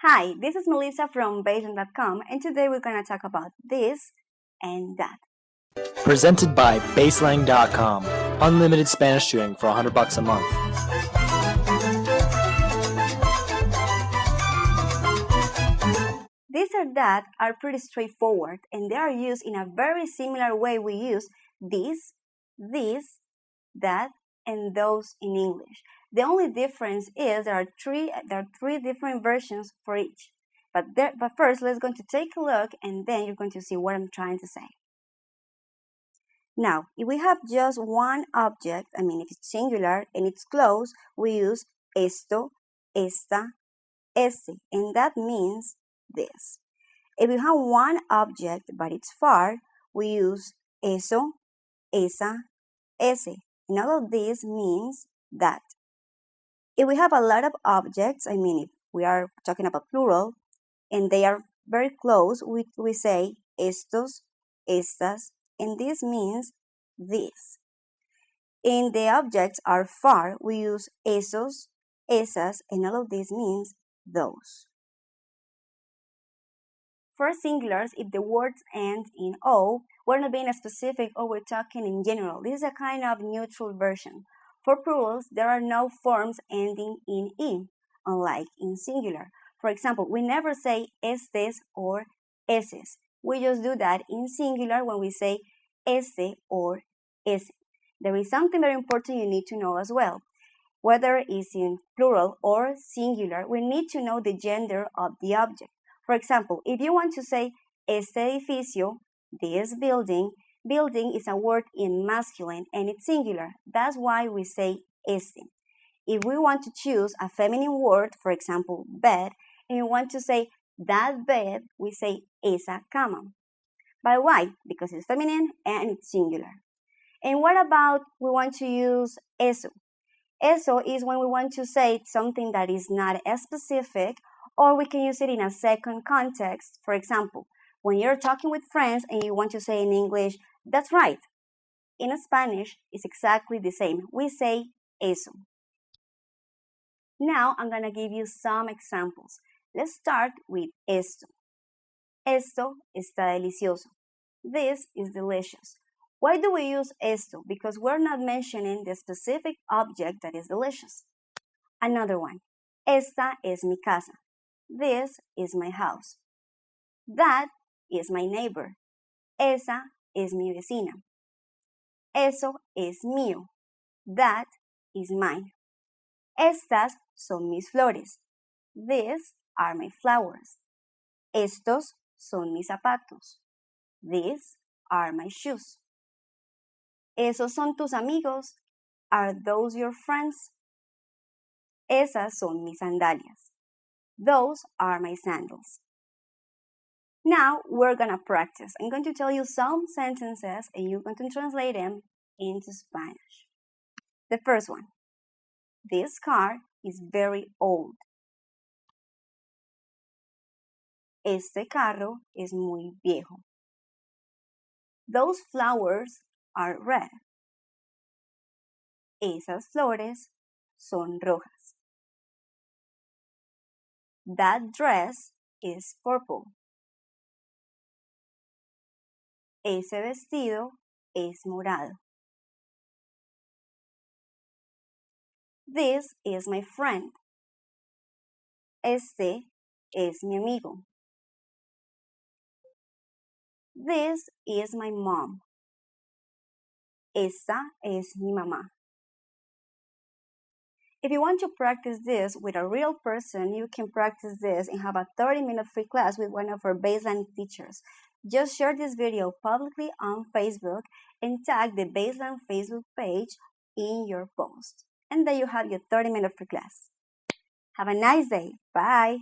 Hi, this is Melissa from BaseLang.com, and today we're going to talk about this and that. Presented by BaseLang.com. Unlimited Spanish tutoring for $100 a month. This or that are pretty straightforward, and they are used in a very similar way we use this, that, and those in English. The only difference is there are three different versions for each. But first, let's going to take a look, and then you're going to see what I'm trying to say. Now, if we have just one object, if it's singular and it's close, we use ESTO, ESTA, este, and that means this. If we have one object but it's far, we use eso, esa, ese, and all of this means that. If we have a lot of objects, if we are talking about plural, and they are very close, we say estos, estas, and this means this. And the objects are far, we use esos, esas, and all of this means those. For singulars, if the words end in O, we're not being specific or we're talking in general. This is a kind of neutral version. For plurals, there are no forms ending in E, unlike in singular. For example, we never say estes or eses. We just do that in singular when we say este or ese. There is something very important you need to know as well. Whether it's in plural or singular, we need to know the gender of the object. For example, if you want to say este edificio, this building, building is a word in masculine and it's singular. That's why we say este. If we want to choose a feminine word, for example, bed, and we want to say that bed, we say esa cama. But why? Because it's feminine and it's singular. And what about we want to use eso? Eso is when we want to say something that is not as specific, or we can use it in a second context. For example, when you're talking with friends and you want to say in English, that's right. In Spanish, it's exactly the same. We say eso. Now, I'm going to give you some examples. Let's start with esto. Esto está delicioso. This is delicious. Why do we use esto? Because we're not mentioning the specific object that is delicious. Another one. Esta es mi casa. This is my house. That is my neighbor. Esa es mi vecina. Eso es mío. That is mine. Estas son mis flores. These are my flowers. Estos son mis zapatos. These are my shoes. Esos son tus amigos. Are those your friends? Esas son mis sandalias. Those are my sandals. Now we're going to practice. I'm going to tell you some sentences and you're going to translate them into Spanish. The first one. This car is very old. Este carro es muy viejo. Those flowers are red. Esas flores son rojas. That dress is purple. Ese vestido es morado. This is my friend. Este es mi amigo. This is my mom. Esta es mi mamá. If you want to practice this with a real person, you can practice this and have a 30-minute free class with one of our BaseLang teachers. Just share this video publicly on Facebook and tag the BaseLang Facebook page in your post. And then you have your 30-minute free class. Have a nice day. Bye.